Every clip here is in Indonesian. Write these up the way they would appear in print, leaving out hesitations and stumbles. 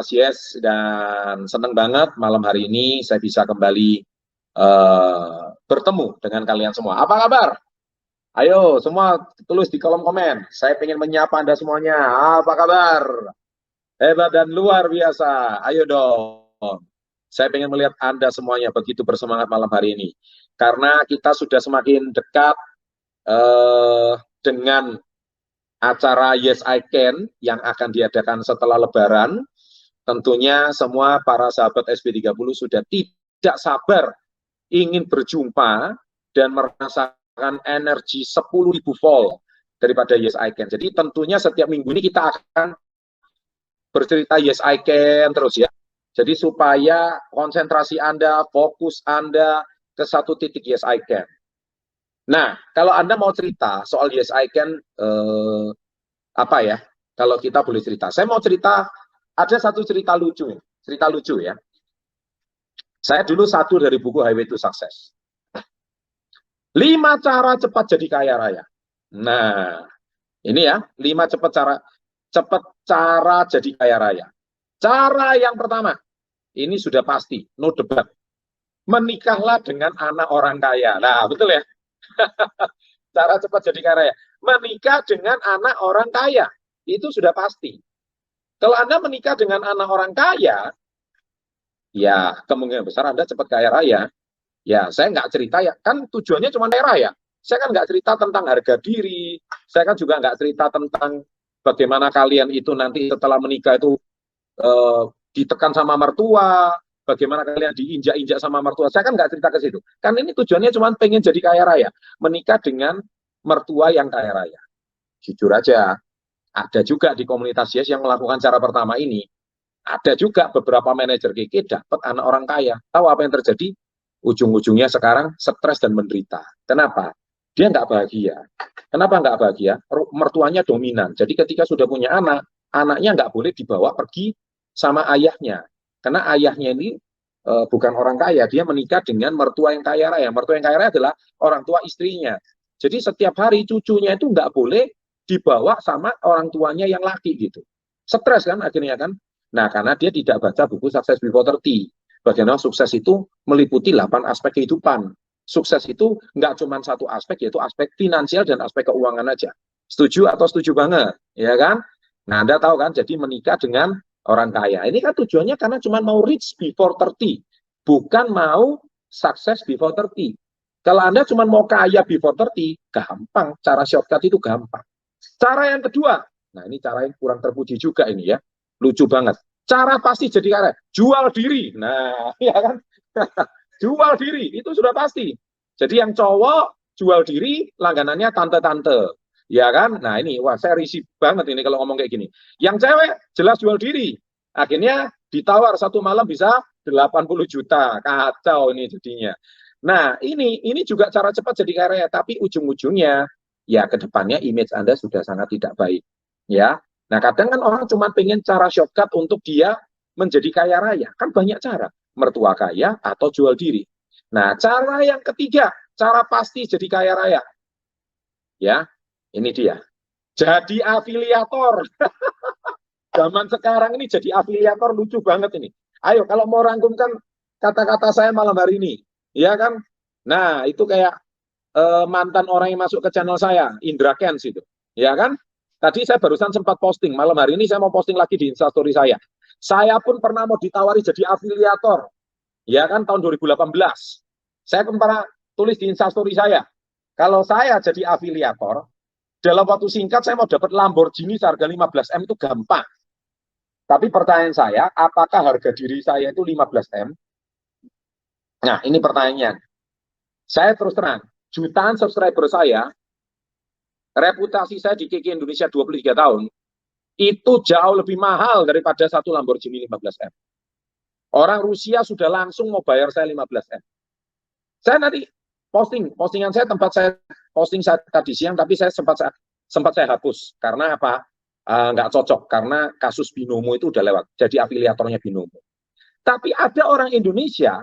Yes, dan senang banget malam hari ini saya bisa kembali bertemu dengan kalian semua. Apa kabar? Ayo semua tulis di kolom komen. Saya ingin menyapa Anda semuanya. Apa kabar? Hebat dan luar biasa. Ayo dong. Saya ingin melihat Anda semuanya begitu bersemangat malam hari ini. Karena kita sudah semakin dekat dengan acara Yes I Can yang akan diadakan setelah Lebaran. Tentunya semua para sahabat SB30 sudah tidak sabar ingin berjumpa dan merasakan energi 10.000 volt daripada Yes I Can. Jadi tentunya setiap minggu ini kita akan bercerita Yes I Can terus ya. Jadi supaya konsentrasi Anda, fokus Anda ke satu titik Yes I Can. Nah, kalau Anda mau cerita soal Yes I Can, apa ya, kalau kita boleh cerita. Saya mau cerita, ada satu cerita lucu ya. Saya dulu satu dari buku Highway to Success. 5 cara cepat jadi kaya raya. Nah, ini ya, 5 cepat cara jadi kaya raya. Cara yang pertama, ini sudah pasti, no debat. Menikahlah dengan anak orang kaya. Nah, betul ya. Cara cepat jadi kaya raya. Menikah dengan anak orang kaya. Itu sudah pasti. Kalau Anda menikah dengan anak orang kaya, ya kemungkinan besar Anda cepat kaya raya. Ya, saya nggak cerita ya, kan tujuannya cuma kaya raya. Saya kan nggak cerita tentang harga diri, saya kan juga nggak cerita tentang bagaimana kalian itu nanti setelah menikah itu ditekan sama mertua, bagaimana kalian diinjak-injak sama mertua. Saya kan nggak cerita ke situ. Kan ini tujuannya cuma pengen jadi kaya raya, menikah dengan mertua yang kaya raya. Jujur aja, ada juga di komunitas Yes yang melakukan cara pertama ini. Ada juga beberapa manajer KK dapat anak orang kaya. Tahu apa yang terjadi? Ujung-ujungnya sekarang stres dan menderita. Kenapa? Dia nggak bahagia. Kenapa nggak bahagia? Mertuanya dominan. Jadi ketika sudah punya anak, anaknya nggak boleh dibawa pergi sama ayahnya. Karena ayahnya ini bukan orang kaya. Dia menikah dengan mertua yang kaya raya. Mertua yang kaya raya adalah orang tua istrinya. Jadi setiap hari cucunya itu nggak boleh dibawa sama orang tuanya yang laki gitu. Stres kan akhirnya kan. Nah, karena dia tidak baca buku Success Before 30. Bagaimana sukses itu meliputi 8 aspek kehidupan. Sukses itu nggak cuma satu aspek, yaitu aspek finansial dan aspek keuangan aja. Setuju atau setuju banget? Ya kan? Nah, Anda tahu kan, jadi menikah dengan orang kaya. Ini kan tujuannya karena cuma mau rich before 30. Bukan mau sukses before 30. Kalau Anda cuma mau kaya before 30, gampang. Cara shortcut itu gampang. Cara yang kedua, nah ini cara yang kurang terpuji juga ini ya. Lucu banget. Cara pasti jadi kaya, jual diri. Nah, ya kan? Jual diri, itu sudah pasti. Jadi yang cowok jual diri, langganannya tante-tante. Ya kan? Nah ini, wah saya risih banget ini kalau ngomong kayak gini. Yang cewek jelas jual diri. Akhirnya ditawar satu malam bisa 80 juta. Kacau ini jadinya. Nah ini juga cara cepat jadi kaya raya. Tapi ujung-ujungnya, ya kedepannya image Anda sudah sangat tidak baik. Ya, nah, kadang kan orang cuma pengen cara shortcut untuk dia menjadi kaya raya. Kan banyak cara. Mertua kaya atau jual diri. Nah, cara yang ketiga, cara pasti jadi kaya raya. Ya, ini dia. Jadi afiliator. Zaman sekarang ini jadi afiliator lucu banget ini. Ayo, kalau mau rangkumkan kata-kata saya malam hari ini. Ya kan? Nah, itu kayak mantan orang yang masuk ke channel saya, Indra Kens itu. Ya kan? Tadi saya barusan sempat posting, malam hari ini saya mau posting lagi di Instastory saya. Saya pun pernah mau ditawari jadi afiliator, ya kan tahun 2018. Saya pun pernah tulis di Instastory saya, kalau saya jadi afiliator, dalam waktu singkat saya mau dapat Lamborghini seharga 15 M itu gampang. Tapi pertanyaan saya, apakah harga diri saya itu 15 M? Nah, ini pertanyaannya. Saya terus terang, jutaan subscriber saya, reputasi saya di KK Indonesia 23 tahun, itu jauh lebih mahal daripada satu Lamborghini 15 M. Orang Rusia sudah langsung mau bayar saya 15 M. Saya nanti postingan saya tempat saya posting saya tadi siang, tapi saya sempat saya hapus. Karena apa? Nggak cocok, karena kasus binomo itu udah lewat. Jadi afiliatornya binomo. Tapi ada orang Indonesia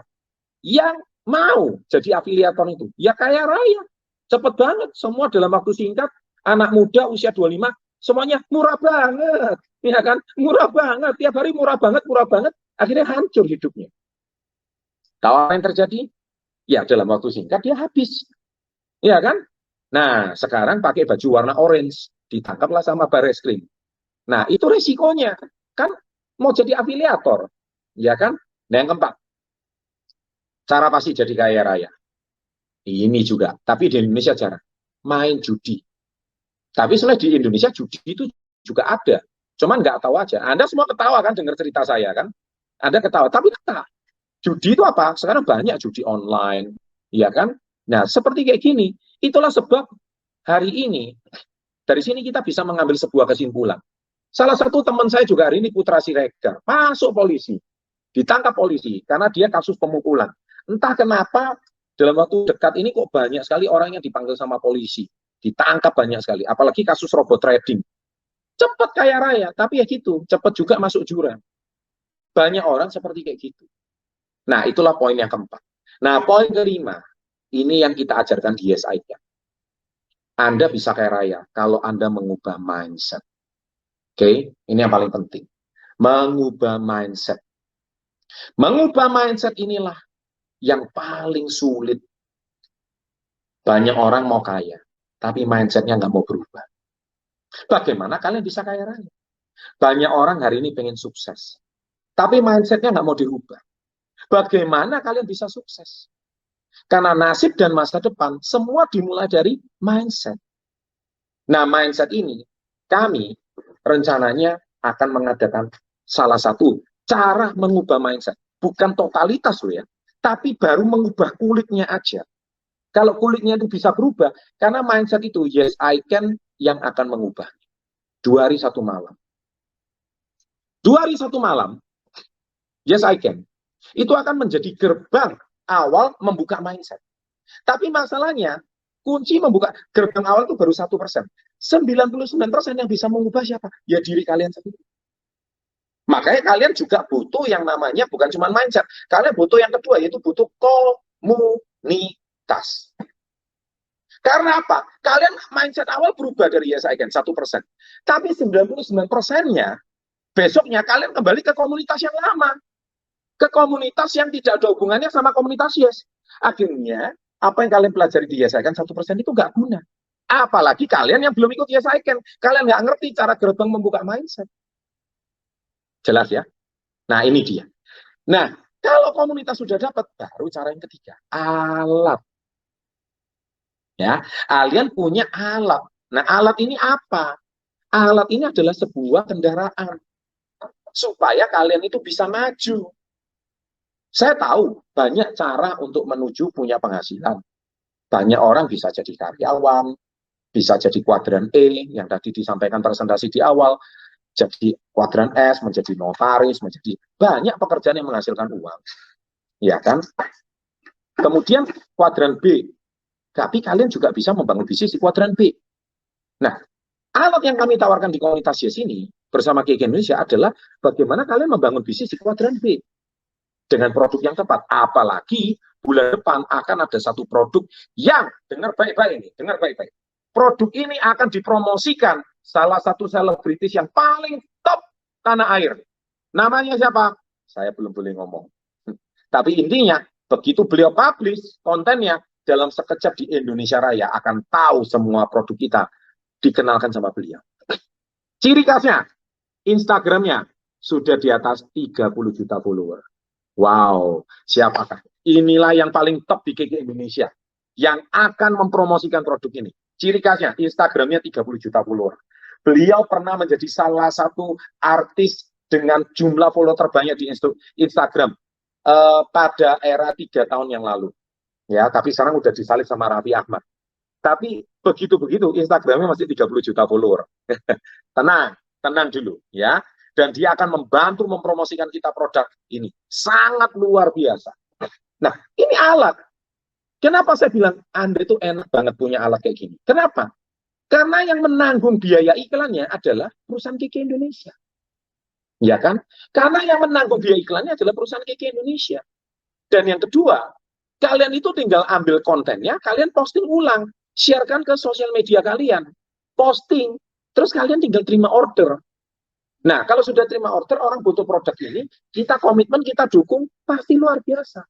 yang mau jadi afiliator itu. Ya kaya raya. Cepet banget, semua dalam waktu singkat. Anak muda usia 25 semuanya murah banget, ya kan? Murah banget, tiap hari murah banget, akhirnya hancur hidupnya. Tahu apa yang terjadi? Ya dalam waktu singkat dia habis, ya kan? Nah, sekarang pakai baju warna orange, ditangkaplah sama Barreskrim. Nah, itu resikonya. Kan mau jadi afiliator, ya kan? Nah, yang keempat, cara pasti jadi kaya raya. Ini juga, tapi di Indonesia jarang. Main judi. Tapi selain di Indonesia, judi itu juga ada. Cuman nggak tahu aja. Anda semua ketawa kan dengar cerita saya kan? Anda ketawa, tapi ketawa. Judi itu apa? Sekarang banyak judi online, ya kan? Nah, seperti kayak gini. Itulah sebab hari ini, dari sini kita bisa mengambil sebuah kesimpulan. Salah satu teman saya juga hari ini Putra Siregar, masuk polisi, ditangkap polisi, karena dia kasus pemukulan. Entah kenapa, dalam waktu dekat ini kok banyak sekali orang yang dipanggil sama polisi, ditangkap banyak sekali, apalagi kasus robot trading. Cepat kaya raya, tapi ya gitu, cepat juga masuk jurang. Banyak orang seperti kayak gitu. Nah, itulah poin yang keempat. Nah, poin kelima, ini yang kita ajarkan di YesICan ya. Anda bisa kaya raya kalau Anda mengubah mindset. Oke, ini yang paling penting. Mengubah mindset. Mengubah mindset inilah yang paling sulit. Banyak orang mau kaya, tapi mindsetnya nggak mau berubah. Bagaimana kalian bisa kaya raya? Banyak orang hari ini pengen sukses, tapi mindsetnya nggak mau dirubah. Bagaimana kalian bisa sukses? Karena nasib dan masa depan semua dimulai dari mindset. Nah, mindset ini kami rencananya akan mengadakan salah satu cara mengubah mindset. Bukan totalitas loh ya, tapi baru mengubah kulitnya aja. Kalau kulitnya itu bisa berubah, karena mindset itu yes I can yang akan mengubah. 2 hari 1 malam. 2 hari 1 malam, yes I can. Itu akan menjadi gerbang awal membuka mindset. Tapi masalahnya, kunci membuka gerbang awal itu baru 1%. 99% yang bisa mengubah siapa? Ya diri kalian sendiri. Makanya kalian juga butuh yang namanya bukan cuma mindset. Kalian butuh yang kedua, yaitu butuh komunitas. Karena apa? Kalian mindset awal berubah dari yes I can 1%. Tapi 99%-nya besoknya kalian kembali ke komunitas yang lama. Ke komunitas yang tidak ada hubungannya sama komunitas yes. Akhirnya, apa yang kalian pelajari di yes I can 1% itu nggak guna. Apalagi kalian yang belum ikut yes I can. Kalian nggak ngerti cara gerbang membuka mindset. Jelas ya? Nah, ini dia. Nah, kalau komunitas sudah dapat, baru cara yang ketiga. Alat. Ya, kalian punya alat. Nah, alat ini apa? Alat ini adalah sebuah kendaraan supaya kalian itu bisa maju. Saya tahu banyak cara untuk menuju punya penghasilan. Banyak orang bisa jadi karyawan, bisa jadi kuadran E yang tadi disampaikan presentasi di awal, jadi kuadran S, menjadi notaris, menjadi banyak pekerjaan yang menghasilkan uang. Ya kan? Kemudian kuadran B, tapi kalian juga bisa membangun bisnis di kuadran B. Nah, alat yang kami tawarkan di komunitas YES ini bersama KK Indonesia adalah bagaimana kalian membangun bisnis di kuadran B dengan produk yang tepat. Apalagi bulan depan akan ada satu produk yang, dengar baik-baik ini, dengar baik-baik. Produk ini akan dipromosikan salah satu selebritis yang paling top tanah air. Namanya siapa? Saya belum boleh ngomong. Tapi intinya, begitu beliau publish kontennya, dalam sekejap di Indonesia Raya akan tahu semua produk kita dikenalkan sama beliau. Ciri khasnya, Instagramnya sudah di atas 30 juta follower. Wow, siapakah? Inilah yang paling top di KK Indonesia yang akan mempromosikan produk ini. Ciri khasnya, Instagramnya 30 juta follower. Beliau pernah menjadi salah satu artis dengan jumlah follower terbanyak di Instagram pada era 3 tahun yang lalu. Ya, tapi sekarang udah disalib sama Raffi Ahmad. Tapi begitu-begitu Instagramnya masih 30 juta follower. Tenang, tenang dulu ya. Dan dia akan membantu mempromosikan kita produk ini. Sangat luar biasa. Nah, ini alat. Kenapa saya bilang Anda itu enak banget punya alat kayak gini? Kenapa? Karena yang menanggung biaya iklannya adalah perusahaan KK Indonesia. Ya kan? Karena yang menanggung biaya iklannya adalah perusahaan KK Indonesia. Dan yang kedua, kalian itu tinggal ambil kontennya, kalian posting ulang, sharekan ke sosial media kalian, posting. Terus kalian tinggal terima order. Nah, kalau sudah terima order, orang butuh produk ini, kita komitmen, kita dukung, pasti luar biasa.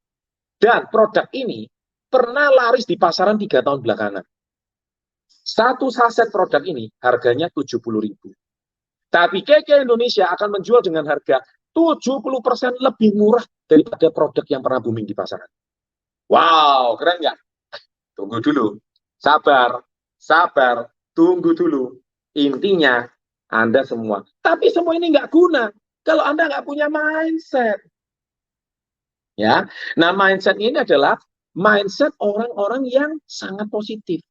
Dan produk ini pernah laris di pasaran 3 tahun belakangan. Satu saset produk ini harganya 70.000. Tapi KK Indonesia akan menjual dengan harga 70% lebih murah daripada produk yang pernah booming di pasaran. Wow, keren nggak? Tunggu dulu. Sabar, sabar, tunggu dulu. Intinya, Anda semua. Tapi semua ini nggak guna kalau Anda nggak punya mindset. Ya, nah mindset ini adalah mindset orang-orang yang sangat positif.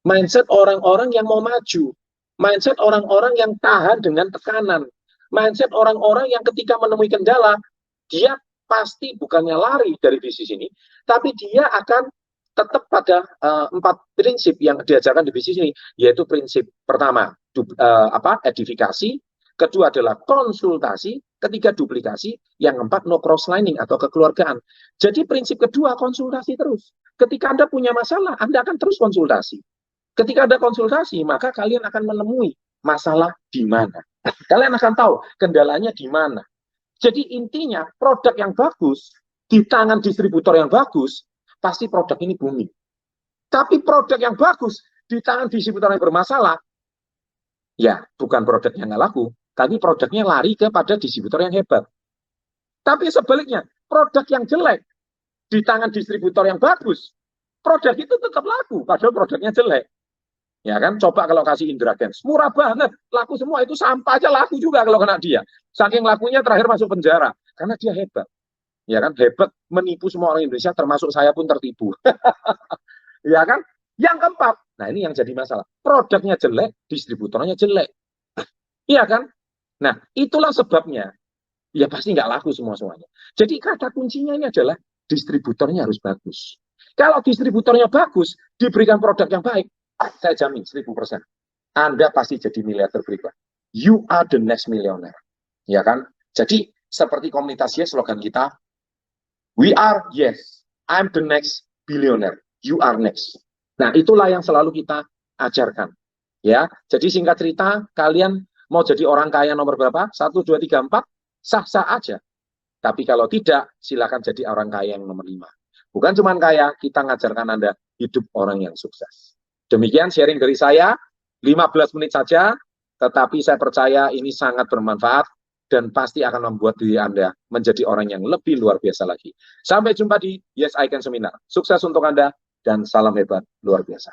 Mindset orang-orang yang mau maju. Mindset orang-orang yang tahan dengan tekanan. Mindset orang-orang yang ketika menemui kendala, dia pasti bukannya lari dari bisnis ini, tapi dia akan tetap pada 4 prinsip yang diajarkan di bisnis ini, yaitu prinsip pertama, edifikasi, kedua adalah konsultasi, ketiga duplikasi, yang keempat no cross-lining atau kekeluargaan. Jadi prinsip kedua konsultasi terus. Ketika Anda punya masalah, Anda akan terus konsultasi. Ketika ada konsultasi, maka kalian akan menemui masalah di mana. Kalian akan tahu kendalanya di mana. Jadi intinya produk yang bagus, di tangan distributor yang bagus, pasti produk ini booming. Tapi produk yang bagus, di tangan distributor yang bermasalah, ya bukan produk yang nggak laku, tapi produknya lari kepada distributor yang hebat. Tapi sebaliknya, produk yang jelek, di tangan distributor yang bagus, produk itu tetap laku, padahal produknya jelek. Ya kan, coba kalau kasih Indra Kents, murah banget, laku semua, itu sampah aja laku juga kalau kena dia. Saking lakunya terakhir masuk penjara, karena dia hebat. Ya kan, hebat menipu semua orang Indonesia, termasuk saya pun tertipu. Ya kan, yang keempat, nah ini yang jadi masalah, produknya jelek, distributornya jelek. Iya kan, nah itulah sebabnya, ya pasti nggak laku semua-semuanya. Jadi kata kuncinya ini adalah, distributornya harus bagus. Kalau distributornya bagus, diberikan produk yang baik, saya jamin 1000%. Anda pasti jadi miliarder berikut. You are the next millionaire. Ya kan? Jadi, seperti komunitas Yes, slogan kita, we are Yes, I'm the next billionaire. You are next. Nah, itulah yang selalu kita ajarkan. Ya, jadi singkat cerita, kalian mau jadi orang kaya nomor berapa? 1, 2, 3, 4, sah-sah aja. Tapi kalau tidak, silakan jadi orang kaya yang nomor 5. Bukan cuma kaya, kita ngajarkan Anda hidup orang yang sukses. Demikian sharing dari saya, 15 menit saja, tetapi saya percaya ini sangat bermanfaat dan pasti akan membuat diri Anda menjadi orang yang lebih luar biasa lagi. Sampai jumpa di Yes I Can Seminar. Sukses untuk Anda dan salam hebat luar biasa.